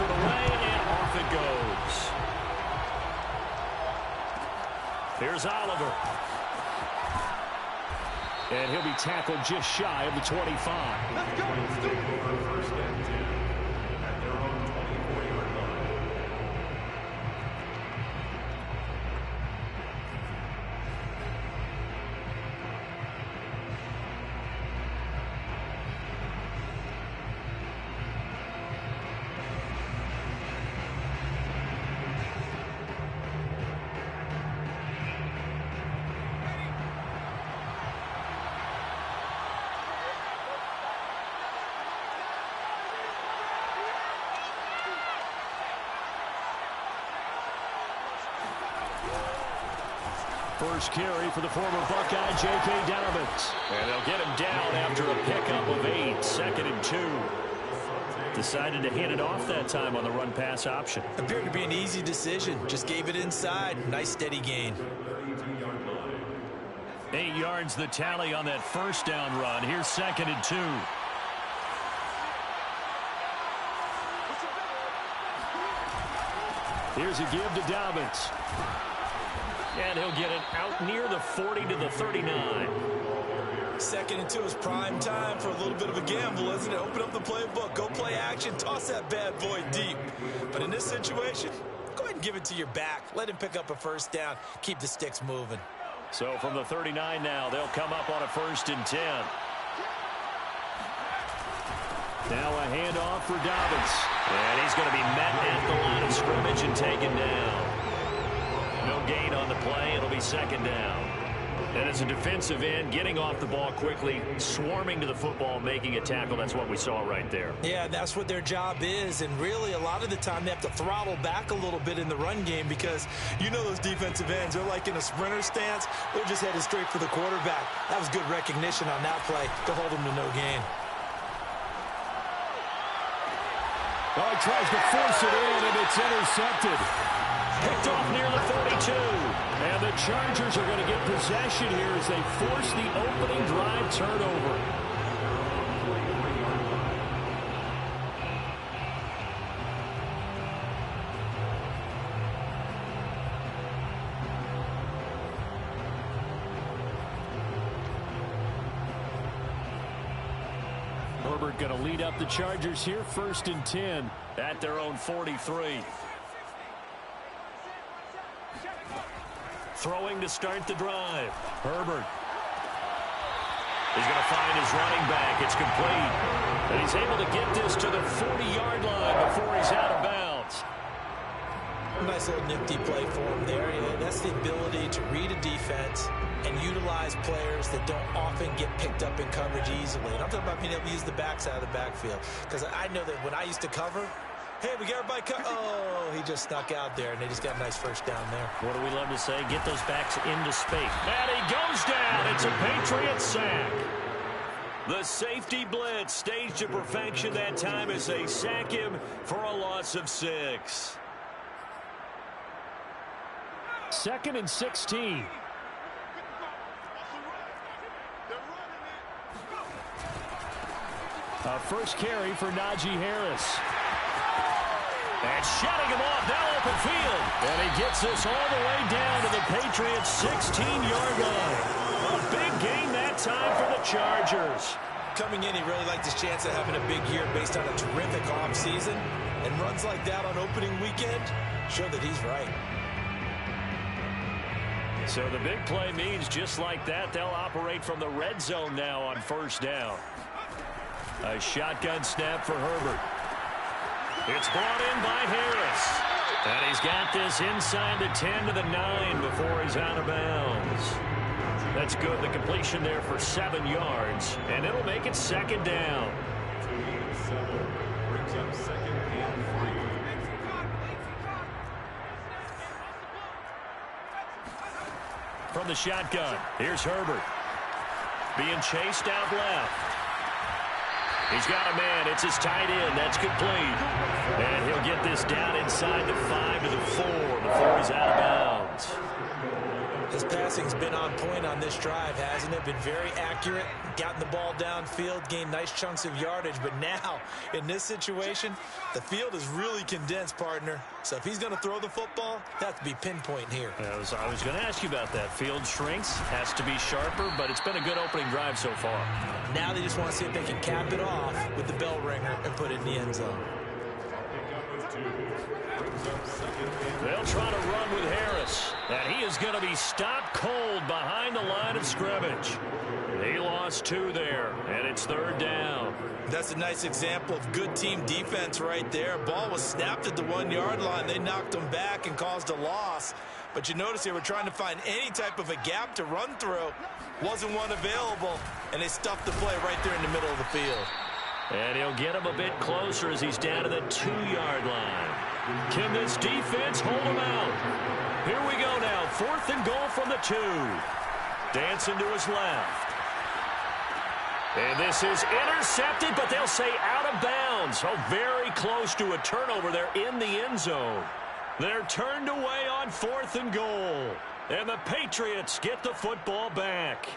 one away, and off it goes. Here's Oliver. And he'll be tackled just shy of the 25. Let's go. First and 10 at their own 24-yard line. First carry for the former Buckeye, J.K. Dobbins. And they'll get him down after a pickup of 8, 2nd and 2. Decided to hand it off that time on the run-pass option. Appeared to be an easy decision. Just gave it inside. Nice steady gain. 8 yards the tally on that first down run. Here's 2nd and 2. Here's a give to Dobbins. And he'll get it out near the 40 to the 39. 2nd and 2 is prime time for a little bit of a gamble, isn't it? Open up the playbook, go play action, toss that bad boy deep. But in this situation, go ahead and give it to your back. Let him pick up a first down. Keep the sticks moving. So from the 39 now, they'll come up on a 1st and 10. Now a handoff for Dobbins. And he's going to be met at the line of scrimmage and taken down. No gain on the play. It'll be 2nd down. And as a defensive end, getting off the ball quickly, swarming to the football, making a tackle, that's what we saw right there. Yeah, that's what their job is. And really, a lot of the time, they have to throttle back a little bit in the run game because you know those defensive ends, they're like in a sprinter stance. They're just headed straight for the quarterback. That was good recognition on that play to hold him to no gain. Oh, he tries to force it in, and it's intercepted. Picked off near the 42. And the Chargers are going to get possession here as they force the opening drive turnover. Herbert going to lead up the Chargers here, 1st and 10 at their own 43. Throwing to start the drive. Herbert. He's going to find his running back. It's complete. And he's able to get this to the 40-yard line before he's out of bounds. Nice little nifty play for him there. Yeah, that's the ability to read a defense and utilize players that don't often get picked up in coverage easily. And I'm talking about being able to use the backside of the backfield. Because I know that when I used to cover, hey, we got everybody cut. Oh, he just snuck out there, and they just got a nice first down there. What do we love to say? Get those backs into space. And he goes down. It's a Patriot sack. The safety blitz staged to perfection that time as they sack him for a loss of 6. 2nd and 16. First carry for Najee Harris. And shutting him off down open field. And he gets this all the way down to the Patriots' 16-yard line. A big gain that time for the Chargers. Coming in, he really liked his chance of having a big year based on a terrific offseason. And runs like that on opening weekend show that he's right. So the big play means just like that, they'll operate from the red zone now on 1st down. A shotgun snap for Herbert. It's brought in by Harris. And he's got this inside the 10 to the 9 before he's out of bounds. That's good. The completion there for 7 yards. And it'll make it 2nd down. Brings up 2nd and 3. From the shotgun, here's Herbert. Being chased out left. He's got a man. It's his tight end. That's complete. And he'll get this down inside the 5 to the 4 before he's out of bounds. His passing's been on point on this drive, hasn't it? Been very accurate, gotten the ball downfield, gained nice chunks of yardage. But now, in this situation, the field is really condensed, partner. So if he's going to throw the football, that has to be pinpoint here. I was going to ask you about that. Field shrinks, has to be sharper, but it's been a good opening drive so far. Now they just want to see if they can cap it off with the bell ringer and put it in the end zone. They'll try to run with Harris, and he is going to be stopped cold behind the line of scrimmage. He lost 2 there, and it's 3rd down. That's a nice example of good team defense right there. Ball was snapped at the 1-yard line. They knocked him back and caused a loss. But you notice they were trying to find any type of a gap to run through. Wasn't one available, and they stuffed the play right there in the middle of the field. And he'll get him a bit closer as he's down to the 2-yard line. Can this defense hold him out? Here we go now. 4th and goal from the 2. Dancing to his left. And this is intercepted, but they'll say out of bounds. Oh, very close to a turnover there in the end zone. They're turned away on 4th and goal. And the Patriots get the football back.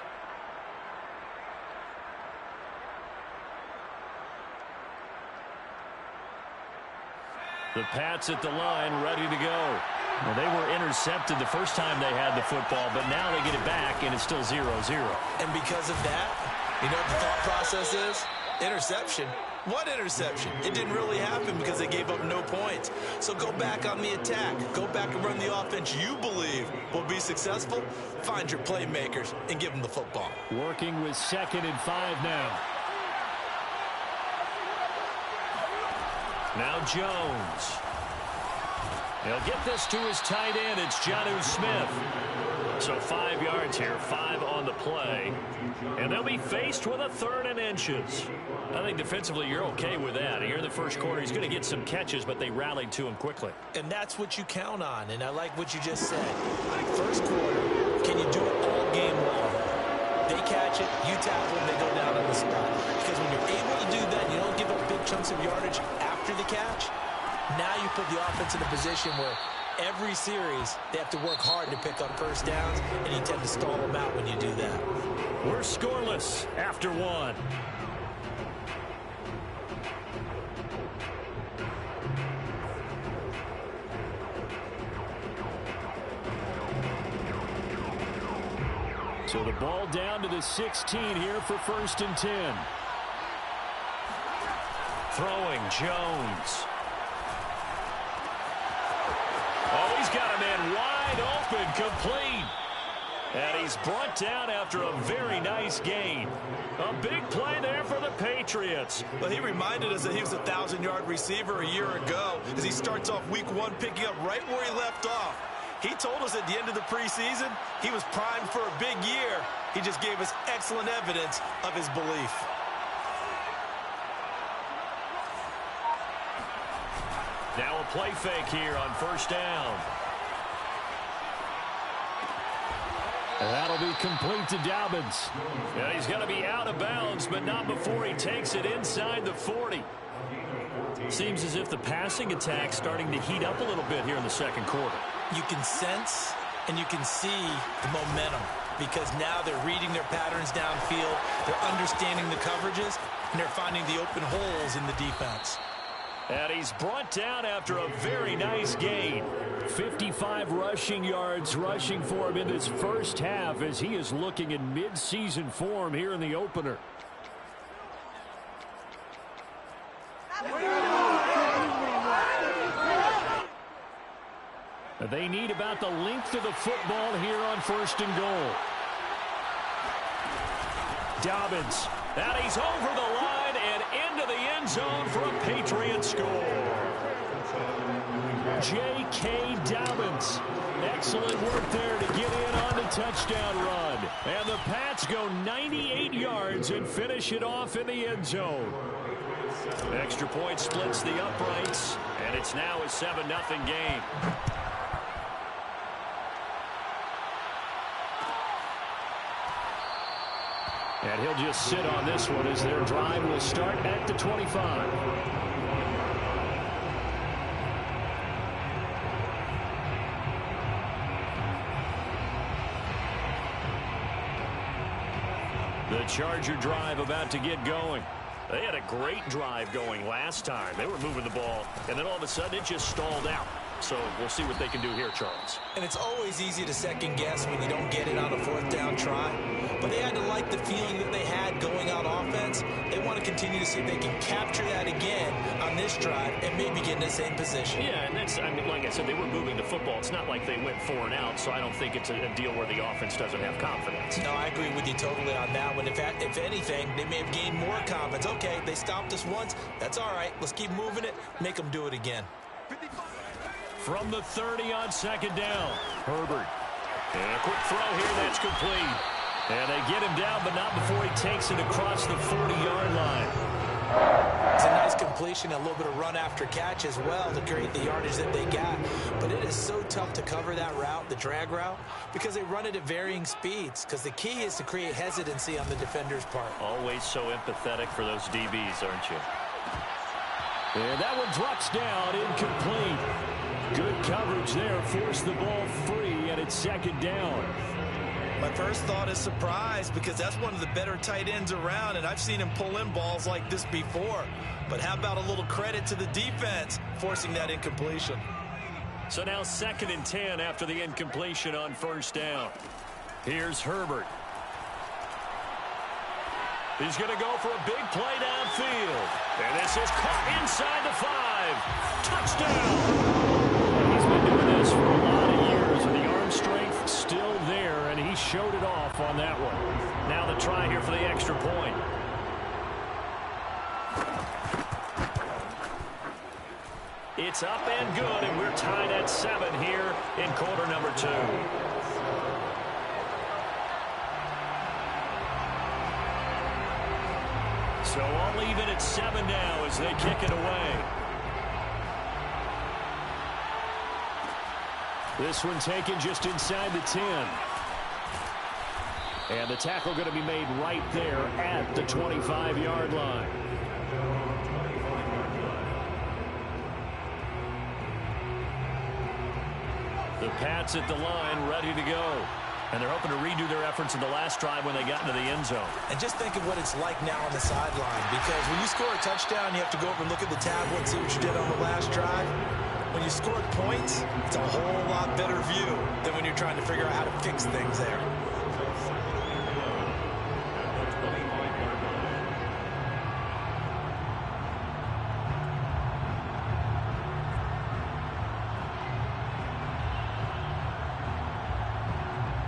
The Pats at the line, ready to go. Well, they were intercepted the first time they had the football, but now they get it back, and it's still 0-0. And because of that, you know what the thought process is? Interception. What interception? It didn't really happen because they gave up no points. So go back on the attack. Go back and run the offense you believe will be successful. Find your playmakers and give them the football. Working with 2nd and 5 now. Now Jones. He'll get this to his tight end. It's Jonnu Smith. So 5 yards here, 5 on the play. And they'll be faced with a 3rd and inches. I think defensively you're okay with that. Here in the first quarter, he's going to get some catches, but they rallied to him quickly. And that's what you count on, and I like what you just said. First quarter, can you do it all game long? They catch it, you tackle them, they go down on the spot. Because when you're able to do that, you don't give up big chunks of yardage after the catch. Now you put the offense in a position where every series they have to work hard to pick up first downs, and you tend to stall them out when you do that. We're scoreless after 1. So the ball down to the 16 here for 1st and 10. Throwing Jones. Oh, he's got a man wide open, complete. And he's brought down after a very nice gain. A big play there for the Patriots. Well, he reminded us that he was a 1,000-yard receiver a year ago as he starts off week 1 picking up right where he left off. He told us at the end of the preseason he was primed for a big year. He just gave us excellent evidence of his belief. Now a play fake here on 1st down. And that'll be complete to Dobbins. Yeah, he's going to be out of bounds, but not before he takes it inside the 40. Seems as if the passing attack's starting to heat up a little bit here in the second quarter. You can sense and you can see the momentum because now they're reading their patterns downfield, they're understanding the coverages, and they're finding the open holes in the defense. And he's brought down after a very nice gain. 55 rushing yards rushing for him in this first half as he is looking in mid-season form here in the opener. They need about the length of the football here on 1st and goal. Dobbins, and he's over the line and into the end zone for a Patriot score. J.K. Dobbins, excellent work there to get in on the touchdown run. And the Pats go 98 yards and finish it off in the end zone. Extra point splits the uprights, and it's now a 7-0 game. And he'll just sit on this one as their drive will start at the 25. The Charger drive about to get going. They had a great drive going last time. They were moving the ball, and then all of a sudden it just stalled out. So we'll see what they can do here, Charles. And it's always easy to second guess when you don't get it on a fourth down try. But they had to like the feeling that they had going out offense. They want to continue to see if they can capture that again on this drive and maybe get in the same position. Yeah, and that's, I mean, like I said, they were moving the football. It's not like they went 4 and out, so I don't think it's a deal where the offense doesn't have confidence. No, I agree with you totally on that one. If anything, they may have gained more confidence. Okay, they stopped us once. That's all right. Let's keep moving it. Make them do it again. From the 30 on second down, Herbert. And a quick throw here, that's complete. And they get him down, but not before he takes it across the 40-yard line. It's a nice completion, a little bit of run after catch as well to create the yardage that they got. But it is so tough to cover that route, the drag route, because they run it at varying speeds. Because the key is to create hesitancy on the defender's part. Always so empathetic for those DBs, aren't you? And that one drops down, incomplete. Good coverage there, forced the ball free, and it's second down. My first thought is surprise, because that's one of the better tight ends around, and I've seen him pull in balls like this before. But how about a little credit to the defense forcing that incompletion? So now 2nd and 10 after the incompletion on first down. Here's Herbert. He's going to go for a big play downfield. And this is caught inside the 5. Touchdown! He's been doing this for a lot of years, and the arm strength still there, and he showed it off on that one. Now the try here for the extra point. It's up and good, and we're tied at 7 here in quarter number 2. So all even at 7 now as they kick it away. This one taken just inside the 10. And the tackle going to be made right there at the 25-yard line. The Pats at the line ready to go. And they're hoping to redo their efforts in the last drive when they got into the end zone. And just think of what it's like now on the sideline, because when you score a touchdown, you have to go over and look at the tablet and see what you did on the last drive. When you scored points, it's a whole lot better view than when you're trying to figure out how to fix things there.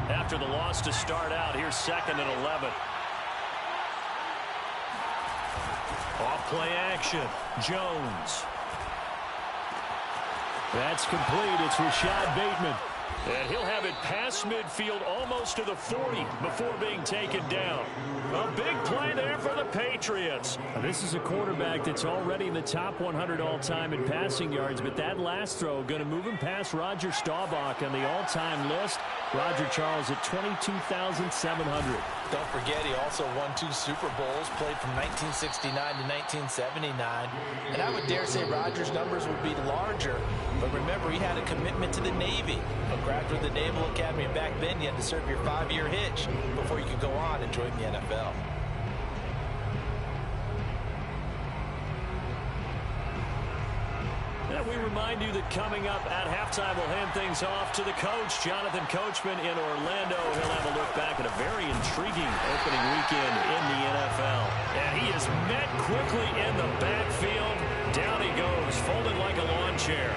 After the loss to start out, here's 2nd and 11. Off play action. Jones. That's complete. It's Rashad Bateman. And he'll have it past midfield almost to the 40 before being taken down. A big play there for the Patriots. Now, this is a quarterback that's already in the top 100 all-time in passing yards, but that last throw going to move him past Roger Staubach on the all-time list. Roger Charles at 22,700. Don't forget, he also won 2 Super Bowls, played from 1969 to 1979. And I would dare say Rodgers' numbers would be larger. But remember, he had a commitment to the Navy. A graduate of the Naval Academy back then, you had to serve your 5-year hitch before you could go on and join the NFL. We remind you that coming up at halftime, we'll hand things off to the coach, Jonathan Coachman in Orlando. He'll have a look back at a very intriguing opening weekend in the NFL. And he is met quickly in the backfield. Down he goes, folded like a lawn chair.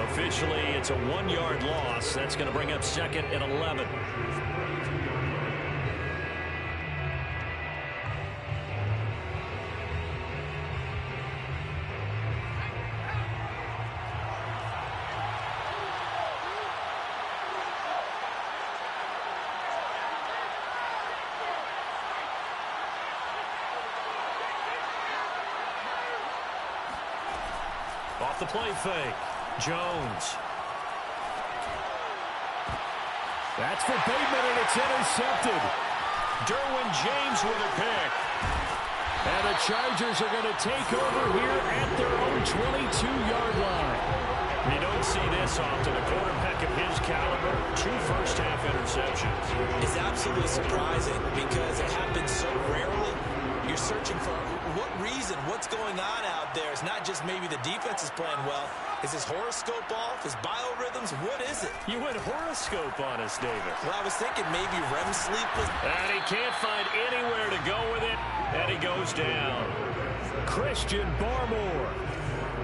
Officially, it's a 1-yard loss. That's going to bring up 2nd and 11. Off the play fake. Jones. That's for Bateman, and it's intercepted. Derwin James with a pick. And the Chargers are going to take over here at their own 22-yard line. You don't see this often. A quarterback of his caliber, 2 first-half interceptions. It's absolutely surprising because it happens so rarely. You're searching for what reason, what's going on out there. It's not just maybe the defense is playing well. Is his horoscope off? His biorhythms? What is it? You went horoscope on us, David. Well, I was thinking maybe REM sleep was... And he can't find anywhere to go with it, and he goes down. Christian Barmore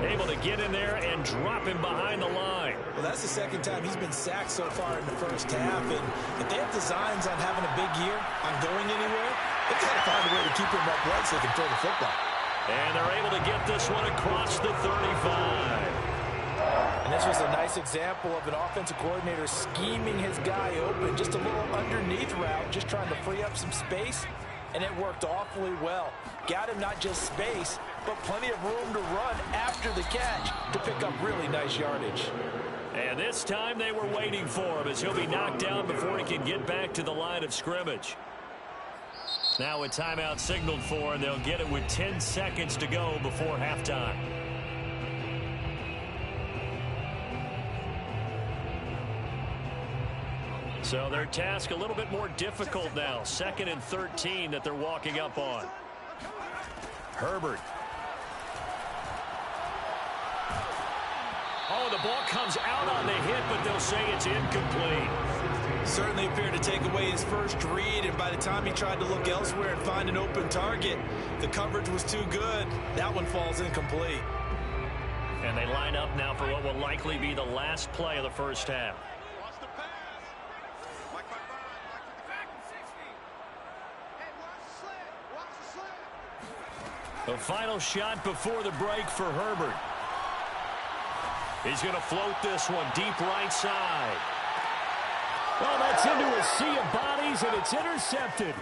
able to get in there and drop him behind the line. Well, that's the second time he's been sacked so far in the first half. And if they have designs on having a big year, on going anywhere, they've got to find a way to keep him upright so they can throw the football. And they're able to get this one across the 35. And this was a nice example of an offensive coordinator scheming his guy open. Just a little underneath route, just trying to free up some space. And it worked awfully well. Got him not just space, but plenty of room to run after the catch to pick up really nice yardage. And this time they were waiting for him as he'll be knocked down before he can get back to the line of scrimmage. Now a timeout signaled for, and they'll get it with 10 seconds to go before halftime. So their task a little bit more difficult now. 2nd and 13 that they're walking up on. Herbert. Oh, the ball comes out on the hit, but they'll say it's incomplete. Certainly appeared to take away his first read, and by the time he tried to look elsewhere and find an open target, the coverage was too good. That one falls incomplete. And they line up now for what will likely be the last play of the first half. The final shot before the break for Herbert. He's going to float this one deep right side. Well, that's into a sea of bodies, and it's intercepted.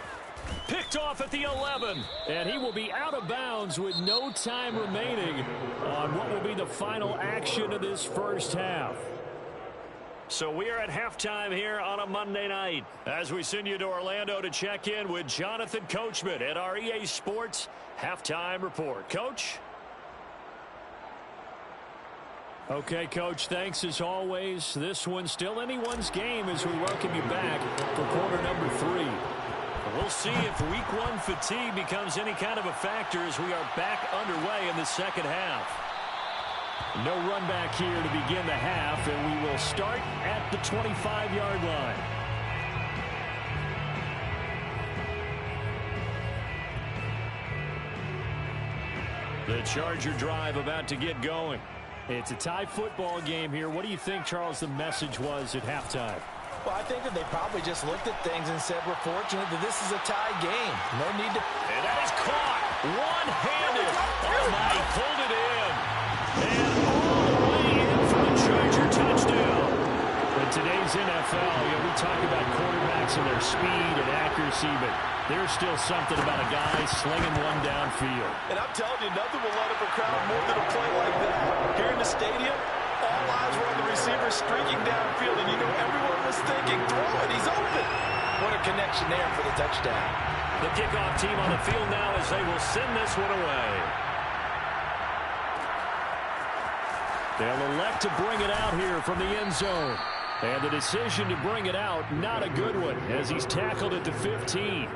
Picked off at the 11, and he will be out of bounds with no time remaining on what will be the final action of this first half. So we are at halftime here on a Monday night as we send you to Orlando to check in with Jonathan Coachman at our EA Sports Halftime Report. Coach? Okay, Coach, thanks as always. This one's still anyone's game as we welcome you back for quarter number 3. We'll see if week 1 fatigue becomes any kind of a factor as we are back underway in the second half. No run back here to begin the half, and we will start at the 25-yard line. The Charger drive about to get going. It's a tie football game here. What do you think, Charles, the message was at halftime? Well, I think that they probably just looked at things and said, we're fortunate that this is a tie game. No need to... And that is caught. One-handed. Oh, my, he pulled it in. And all the way in for the Charger touchdown. In today's NFL, we talk about quarterbacks and their speed and accuracy, but there's still something about a guy slinging one downfield. And I'm telling you, nothing will light up a crowd more than a play like that. Here in the stadium, all eyes were on the receiver streaking downfield, and you know everyone was thinking, throw it, he's open. What a connection there for the touchdown. The kickoff team on the field now as they will send this one away. They'll elect to bring it out here from the end zone. And the decision to bring it out, not a good one, as he's tackled at the 15.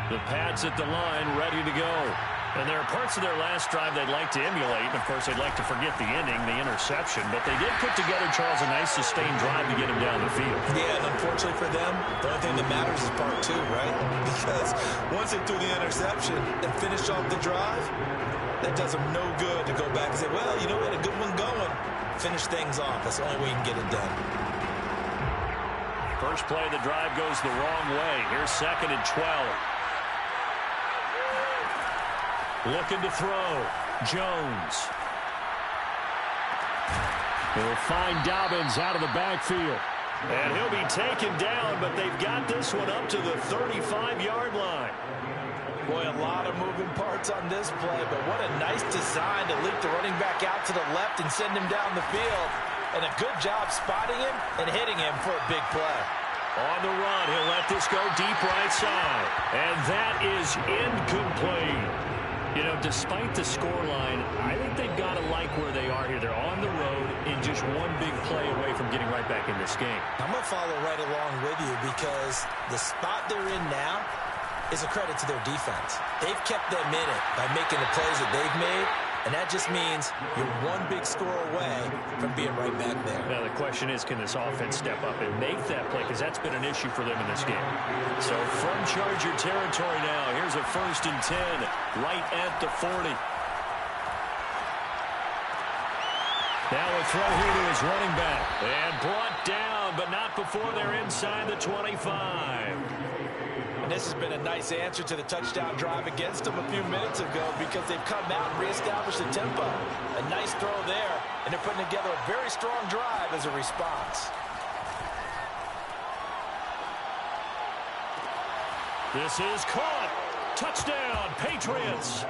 The Pats at the line, ready to go. And there are parts of their last drive they'd like to emulate. And, of course, they'd like to forget the inning, the interception. But they did put together, Charles, a nice sustained drive to get him down the field. Yeah, and unfortunately for them, the only thing that matters is part 2, right? Because once they threw the interception and finished off the drive, that does them no good to go back and say, well, you know, we had a good one going. Finish things off. That's the only way you can get it done. First play of the drive goes the wrong way. Here's 2nd and 12. Looking to throw. Jones. He'll find Dobbins out of the backfield. And he'll be taken down, but they've got this one up to the 35-yard line. Boy, a lot of moving parts on this play, but what a nice design to leak the running back out to the left and send him down the field. And a good job spotting him and hitting him for a big play. On the run, he'll let this go deep right side. And that is incomplete. You know, despite the scoreline, I think they've got to like where they are here. They're on the road in just one big play away from getting right back in this game. I'm going to follow right along with you because the spot they're in now is a credit to their defense. They've kept them in it by making the plays that they've made, and that just means you're one big score away from being right back there. Now, the question is, can this offense step up and make that play? Because that's been an issue for them in this game. So from Charger territory now, here's a 1st and 10 right at the 40. Now a throw here to his running back. And brought down, but not before they're inside the 25. And this has been a nice answer to the touchdown drive against them a few minutes ago because they've come out and reestablished the tempo. A nice throw there, and they're putting together a very strong drive as a response. This is caught. Touchdown, Patriots.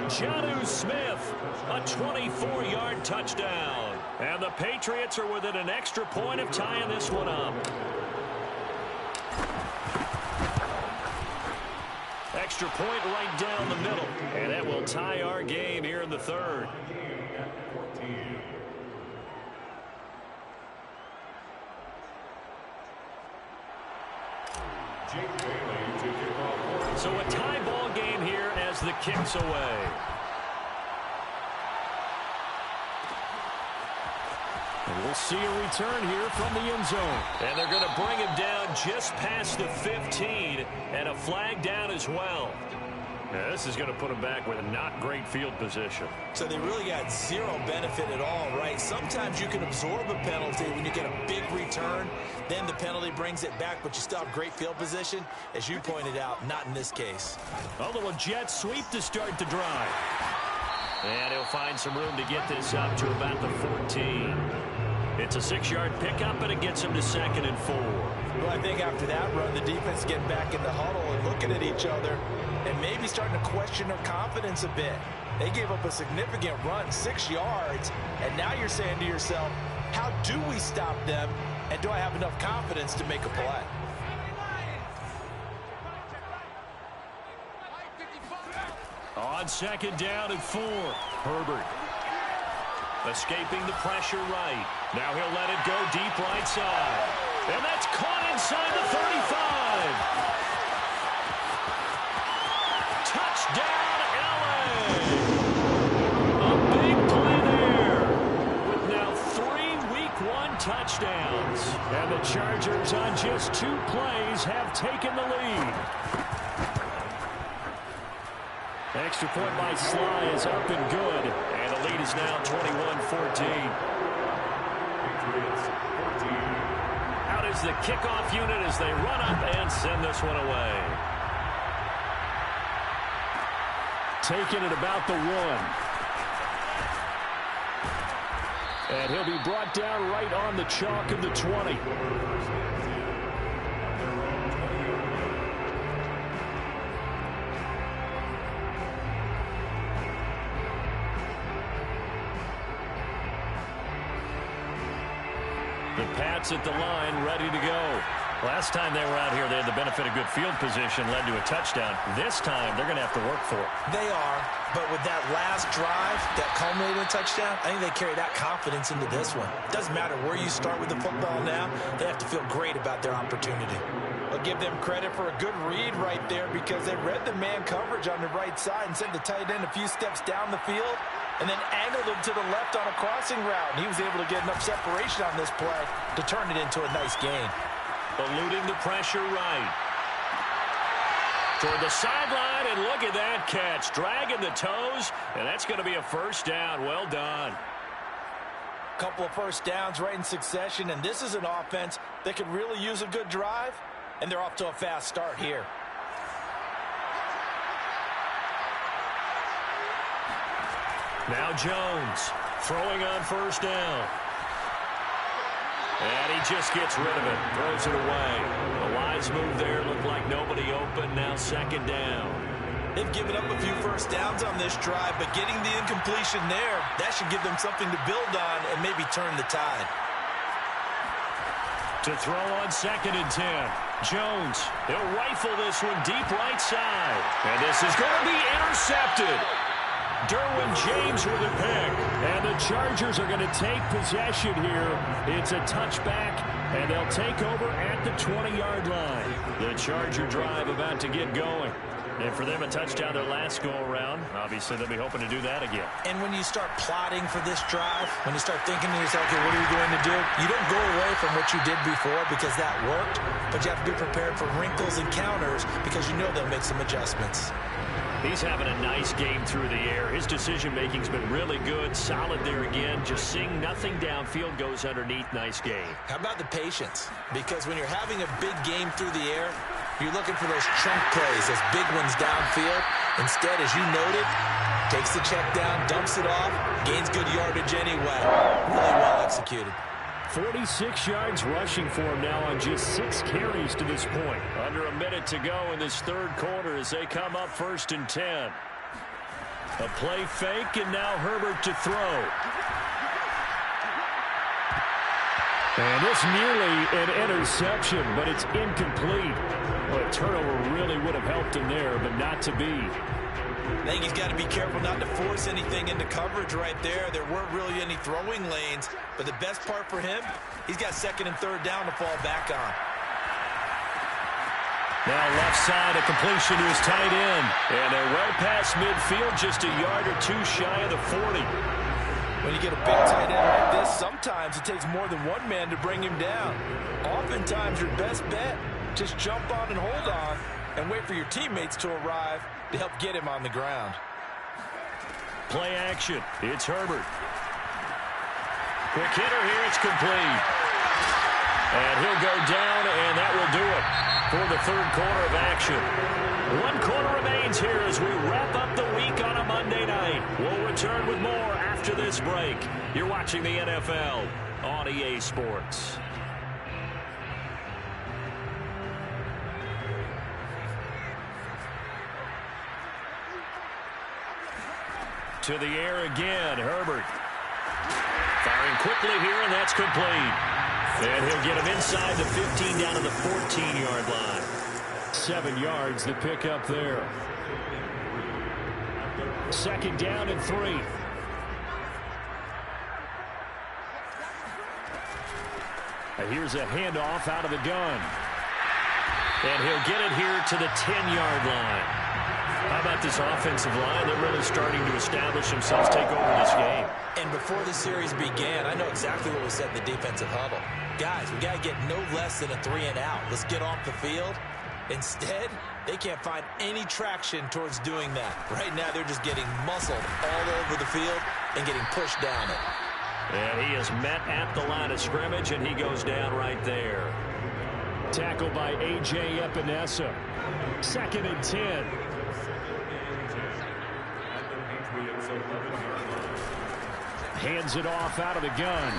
Jonnu Smith, a 24-yard touchdown. And the Patriots are within an extra point of tying this one up. Extra point right down the middle. And that will tie our game here in the 3rd. So a tie ball game here as the kick's away. And we'll see a return here from the end zone. And they're going to bring him down just past the 15, and a flag down as well. Now, this is going to put him back with a not great field position. So they really got zero benefit at all, right? Sometimes you can absorb a penalty when you get a big return. Then the penalty brings it back, but you still have great field position. As you pointed out, not in this case. A little jet sweep to start the drive. And he'll find some room to get this up to about the 14. It's a 6-yard pickup, and it gets him to 2nd and 4. Well, I think after that run, the defense getting back in the huddle and looking at each other and maybe starting to question their confidence a bit. They gave up a significant run, 6 yards, and now you're saying to yourself, how do we stop them, and do I have enough confidence to make a play? On 2nd down and 4, Herbert. Escaping the pressure right. Now he'll let it go deep right side. And that's caught inside the 35. Touchdown, LA! A big play there. With now 3 Week 1 touchdowns. And the Chargers on just 2 plays have taken the lead. Extra point by Sly is up and good. And the lead is now 21-14. Out is the kickoff unit as they run up and send this one away. Taking it about the 1. And he'll be brought down right on the chalk of the 20. The Pats at the line, ready to go. Last time they were out here, they had the benefit of good field position, led to a touchdown. This time, they're going to have to work for it. They are, but with that last drive that culminated in a touchdown, I think they carry that confidence into this one. Doesn't matter where you start with the football now, they have to feel great about their opportunity. I'll give them credit for a good read right there because they read the man coverage on the right side and sent the tight end a few steps down the field and then angled him to the left on a crossing route. And he was able to get enough separation on this play to turn it into a nice gain. Eluding the pressure right. Toward the sideline, and look at that catch. Dragging the toes, and that's going to be a 1st down. Well done. Couple of 1st downs right in succession, and this is an offense that could really use a good drive, and they're off to a fast start here. Now Jones throwing on 1st down. And he just gets rid of it, throws it away. A wise move there, looked like nobody open, now 2nd down. They've given up a few 1st downs on this drive, but getting the incompletion there, that should give them something to build on and maybe turn the tide. To throw on 2nd and 10. Jones, he'll rifle this one deep right side. And this is going to be intercepted. Derwin James with a pick. And the Chargers are going to take possession here. It's a touchback, and they'll take over at the 20-yard line. The Charger drive about to get going. And for them, a touchdown their last go-around. Obviously, they'll be hoping to do that again. And when you start plotting for this drive, when you start thinking to yourself, okay, what are you going to do? You don't go away from what you did before because that worked, but you have to be prepared for wrinkles and counters because you know they'll make some adjustments. He's having a nice game through the air. His decision-making's been really good, solid there again. Just seeing nothing downfield, goes underneath. Nice game. How about the patience? Because when you're having a big game through the air, you're looking for those chunk plays, those big ones downfield. Instead, as you noted, takes the check down, dumps it off, gains good yardage anyway. Really well executed. 46 yards rushing for him now on just 6 carries to this point. Under a minute to go in this third quarter as they come up 1st and 10. A play fake, and now Herbert to throw. And it's nearly an interception, but it's incomplete. Well, a turnover really would have helped him there, but not to be. I think he's got to be careful not to force anything into coverage right there. There weren't really any throwing lanes, but the best part for him, he's got 2nd and 3rd down to fall back on. Now left side, a completion to his tight end. And they're well past midfield, just a yard or two shy of the 40. When you get a big tight end like this, sometimes it takes more than one man to bring him down. Oftentimes, your best bet, just jump on and hold on and wait for your teammates to arrive to help get him on the ground. Play action. It's Herbert. Quick hitter here. It's complete. And he'll go down, and that will do it for the third quarter of action. 1 quarter remains here as we wrap up the week on a Monday night. We'll return with more after this break. You're watching the NFL on EA Sports. To the air again, Herbert. Firing quickly here, and that's complete. And he'll get him inside the 15 down to the 14-yard line. 7 yards the pick up there. 2nd down and 3. And here's a handoff out of the gun. And he'll get it here to the 10-yard line. How about this offensive line? They're really starting to establish themselves, take over this game. And before the series began, I know exactly what was said in the defensive huddle. Guys, we got to get no less than a 3-and-out. Let's get off the field. Instead, they can't find any traction towards doing that. Right now, they're just getting muscled all over the field and getting pushed down it. And he is met at the line of scrimmage, and he goes down right there. Tackled by A.J. Epinesa. 2nd and 10. Hands it off out of the gun.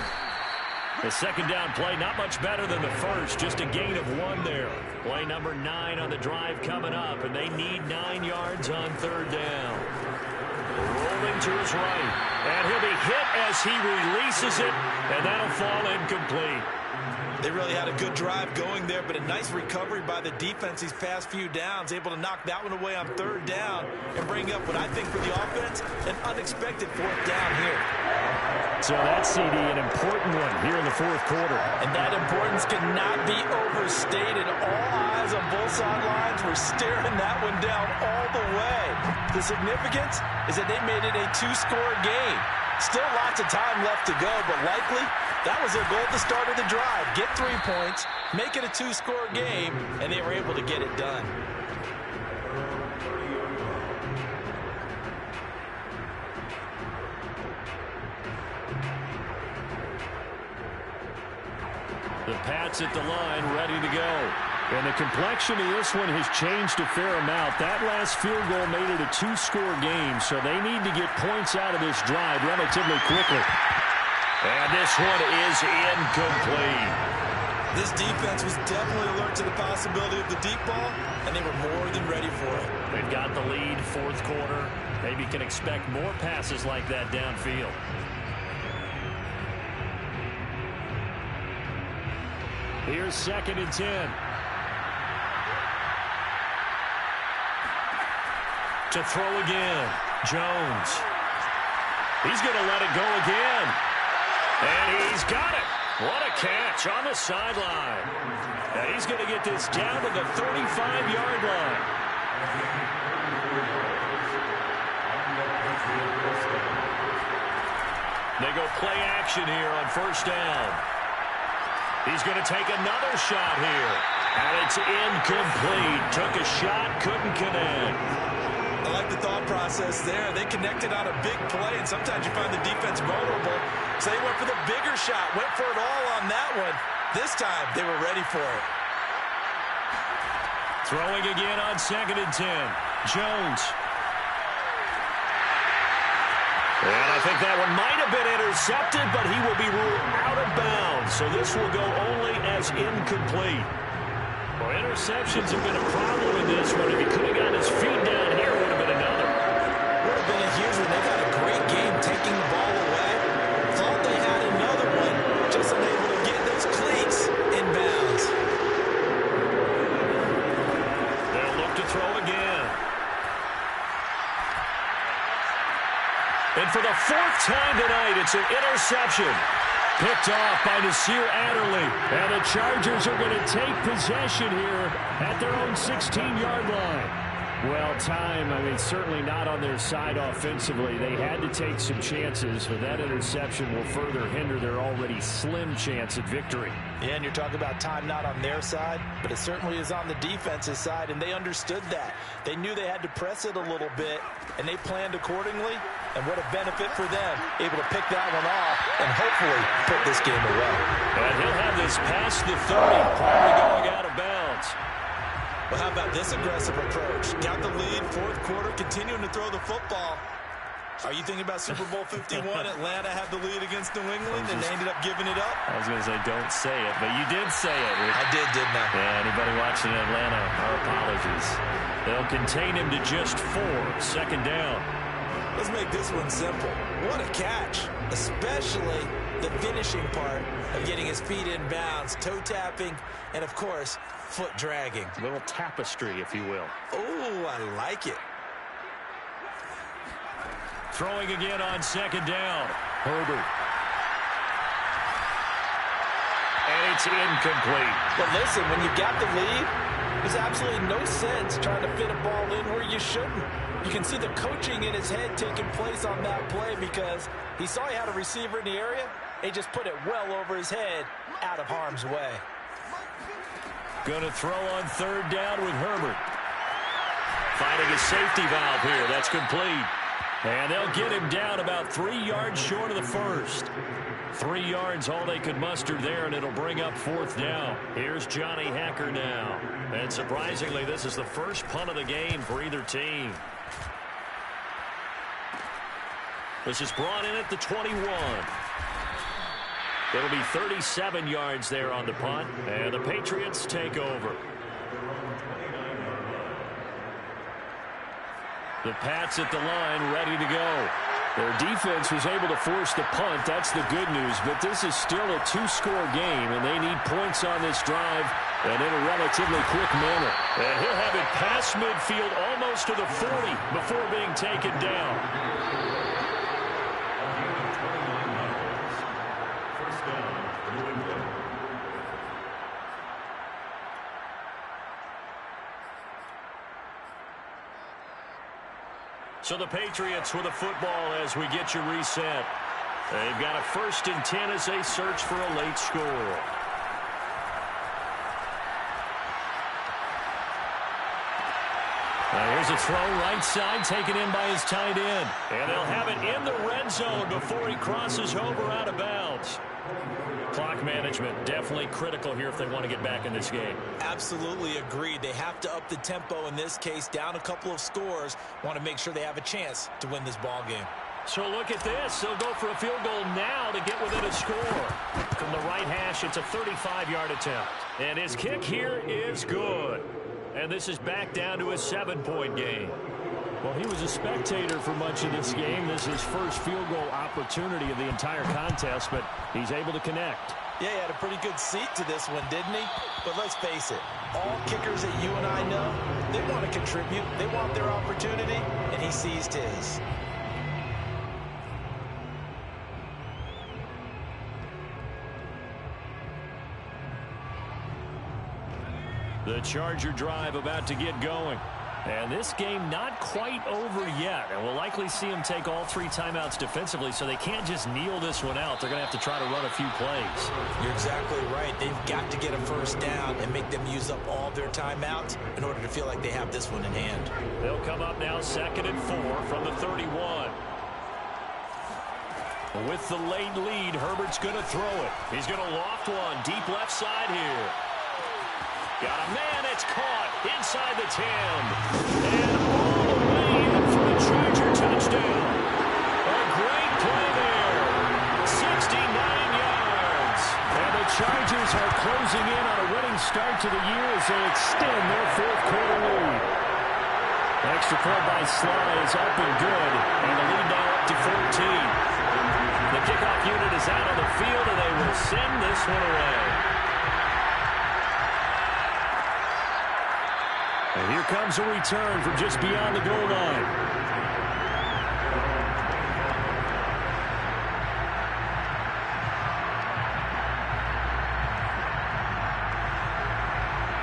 The 2nd down play, not much better than the first, just a gain of 1 there. Play number 9 on the drive coming up, and they need 9 yards on 3rd down. Rolling to his right, and he'll be hit as he releases it, and that'll fall incomplete. They really had a good drive going there, but a nice recovery by the defense these past few downs, able to knock that one away on 3rd down and bring up what I think for the offense, an unexpected 4th down here. So that CD, an important one here in the 4th quarter. And that importance cannot be overstated. All eyes on both sidelines were staring that one down all the way. The significance is that they made it a 2-score game. Still lots of time left to go, but likely that was their goal at the start of the drive. Get 3 points, make it a 2-score game, and they were able to get it done. The Pats at the line, ready to go. And the complexion of this one has changed a fair amount. That last field goal made it a 2-score game, so they need to get points out of this drive relatively quickly. And this one is incomplete. This defense was definitely alert to the possibility of the deep ball, and they were more than ready for it. They've got the lead, 4th quarter. Maybe can expect more passes like that downfield. Here's 2nd and 10. To throw again. Jones. He's going to let it go again. And he's got it. What a catch on the sideline. And he's going to get this down to the 35-yard line. They go play action here on 1st down. He's going to take another shot here. And it's incomplete. Took a shot, couldn't connect. I like the thought process there. They connected on a big play, and sometimes you find the defense vulnerable. So they went for the bigger shot, went for it all on that one. This time, they were ready for it. Throwing again on 2nd and 10. Jones. And I think that one might have been intercepted, but he will be ruled out of bounds. So this will go only as incomplete. Well, interceptions have been a problem in this one. If he could have gotten his feet down here, it would have been another. Would have been a huge one. They've had a great game taking the ball away. Thought they had another one, just unable to get those cleats in bounds. They'll look to throw again. And for the 4th time tonight, it's an interception. Picked off by Nasir Adderley. And the Chargers are going to take possession here at their own 16-yard line. Well, time, certainly not on their side offensively. They had to take some chances, but that interception will further hinder their already slim chance at victory. Yeah, and you're talking about time not on their side, but it certainly is on the defense's side, and they understood that. They knew they had to press it a little bit, and they planned accordingly, and what a benefit for them, able to pick that one off and hopefully put this game away. And he'll have this past the 30 prior to going out of bounds. Well, how about this aggressive approach? Got the lead, 4th quarter, continuing to throw the football. Are you thinking about Super Bowl 51? Atlanta had the lead against New England, and they ended up giving it up? I was going to say, don't say it, but you did say it. I did, didn't I? Yeah, anybody watching Atlanta, our apologies. They'll contain him to just 4, 2nd down. Let's make this one simple. What a catch, especially the finishing part of getting his feet in bounds, toe tapping, and, of course, foot dragging. A little tapestry, if you will. Oh, I like it. Throwing again on 2nd down. Herbert. And it's incomplete. But listen, when you got the lead, there's absolutely no sense trying to fit a ball in where you shouldn't. You can see the coaching in his head taking place on that play because he saw he had a receiver in the area. He just put it well over his head, out of harm's way. Going to throw on 3rd down with Herbert. Finding a safety valve here. That's complete. And they'll get him down about 3 yards short of the 1st. 3 yards all they could muster there, and it'll bring up 4th down. Here's Johnny Hekker now. And surprisingly, this is the first punt of the game for either team. This is brought in at the 21. It'll be 37 yards there on the punt, and the Patriots take over. The Pats at the line, ready to go. Their defense was able to force the punt. That's the good news, but this is still a 2-score game, and they need points on this drive and in a relatively quick manner. And he'll have it past midfield almost to the 40 before being taken down. So the Patriots with the football as we get you reset. They've got a 1st and 10 as they search for a late score. Now here's a throw right side taken in by his tight end. And they'll have it in the red zone before he crosses over out of bounds. Clock management definitely critical here if they want to get back in this game. Absolutely agreed. They have to up the tempo in this case, down a couple of scores. Want to make sure they have a chance to win this ball game. So look at this. They'll go for a field goal now to get within a score. From the right hash, it's a 35-yard attempt. And his kick here is good. And this is back down to a 7-point game. Well, he was a spectator for much of this game. This is his first field goal opportunity of the entire contest, but he's able to connect. Yeah, he had a pretty good seat to this one, didn't he? But let's face it, all kickers that you and I know, they want to contribute. They want their opportunity, and he seized his. The Charger drive about to get going. And this game not quite over yet. And we'll likely see them take all 3 timeouts defensively, so they can't just kneel this one out. They're going to have to try to run a few plays. You're exactly right. They've got to get a first down and make them use up all their timeouts in order to feel like they have this one in hand. They'll come up now 2nd and 4 from the 31. With the late lead, Herbert's going to throw it. He's going to loft one deep left side here. Got a man, it's caught inside the 10. And all the way in for the Charger touchdown. A great play there. 69 yards. And the Chargers are closing in on a winning start to the year as they extend their 4th quarter lead. Extra point by Sly is up and good. And the lead now up to 14. The kickoff unit is out on the field, and they will send this one away. And here comes a return from just beyond the goal line.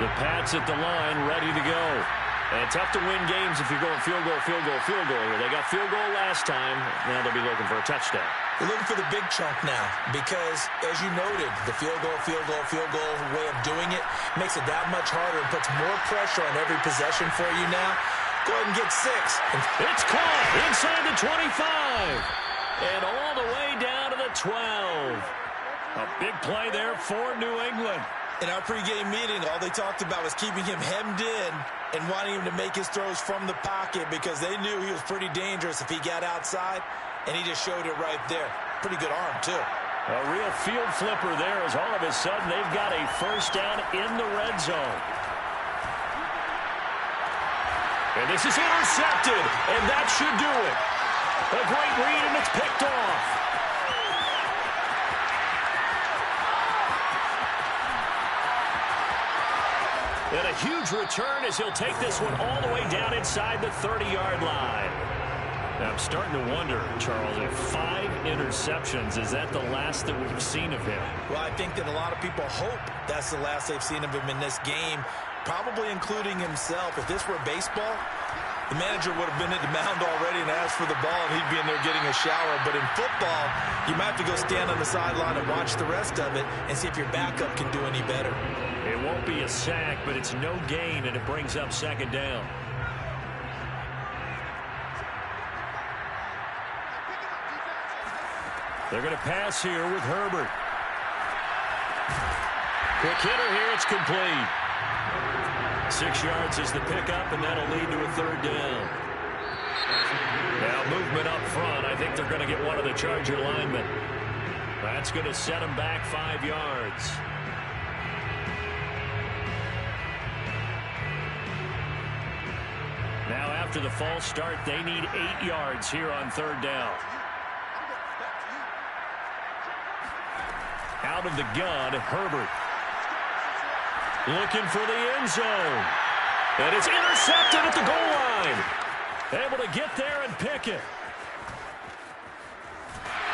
The Pats at the line, ready to go. And tough to win games if you're going field goal, field goal, field goal. They got field goal last time. Now they'll be looking for a touchdown. They're looking for the big chunk now because, as you noted, the field goal way of doing it makes it that much harder and puts more pressure on every possession for you now. Go ahead and get 6. It's caught inside the 25 and all the way down to the 12. A big play there for New England. In our pregame meeting, all they talked about was keeping him hemmed in and wanting him to make his throws from the pocket because they knew he was pretty dangerous if he got outside, and he just showed it right there. Pretty good arm, too. A real field flipper there as all of a sudden they've got a first down in the red zone. And this is intercepted, and that should do it. A great read, and it's picked off. And a huge return as he'll take this one all the way down inside the 30-yard line. Now, I'm starting to wonder, Charles, if 5 interceptions, is that the last that we've seen of him? Well, I think that a lot of people hope that's the last they've seen of him in this game, probably including himself. If this were baseball, the manager would have been at the mound already and asked for the ball, and he'd be in there getting a shower. But in football, you might have to go stand on the sideline and watch the rest of it and see if your backup can do any better. It won't be a sack, but it's no gain, and it brings up 2nd down. They're going to pass here with Herbert. Quick hitter here, it's complete. 6 yards is the pickup, and that'll lead to a 3rd down. Now movement up front. I think they're going to get one of the Charger linemen. That's going to set them back 5 yards. Now after the false start, they need 8 yards here on 3rd down. Out of the gun, Herbert. Looking for the end zone. And it's intercepted at the goal line. Able to get there and pick it.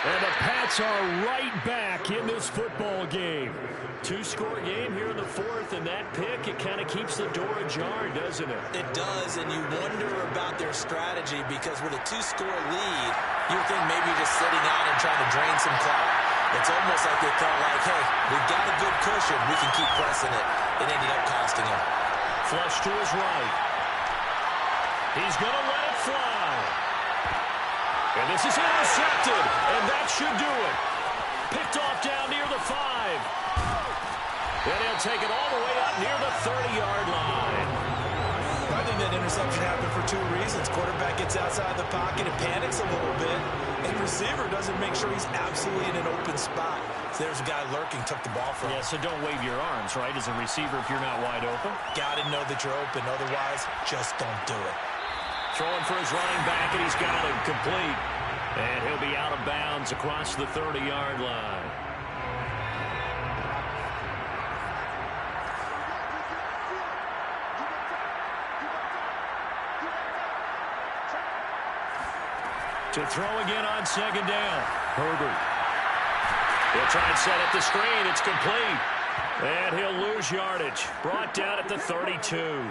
And the Pats are right back in this football game. 2-score game here in the 4th, and that pick, it kind of keeps the door ajar, doesn't it? It does, and you wonder about their strategy because with a 2-score lead, you would think maybe just sitting out and trying to drain some clock. It's almost like they felt like, hey, we've got a good cushion. We can keep pressing it. It ended up costing him. Flush to his right. He's going to let it fly. And this is intercepted, and that should do it. Picked off down near the 5. And he'll take it all the way up near the 30-yard line. I think that interception happened for 2 reasons. Quarterback gets outside the pocket and panics a little bit, and receiver doesn't make sure he's absolutely in an open spot. So there's a guy lurking, took the ball from him. Yeah, so don't wave your arms, right, as a receiver if you're not wide open. Got to know that you're open. Otherwise, just don't do it. Throwing for his running back, and he's got it complete. And he'll be out of bounds across the 30-yard line. To throw again on second down. Herbert. He'll try and set up the screen. It's complete. And he'll lose yardage. Brought down at the 32.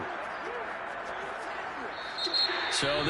So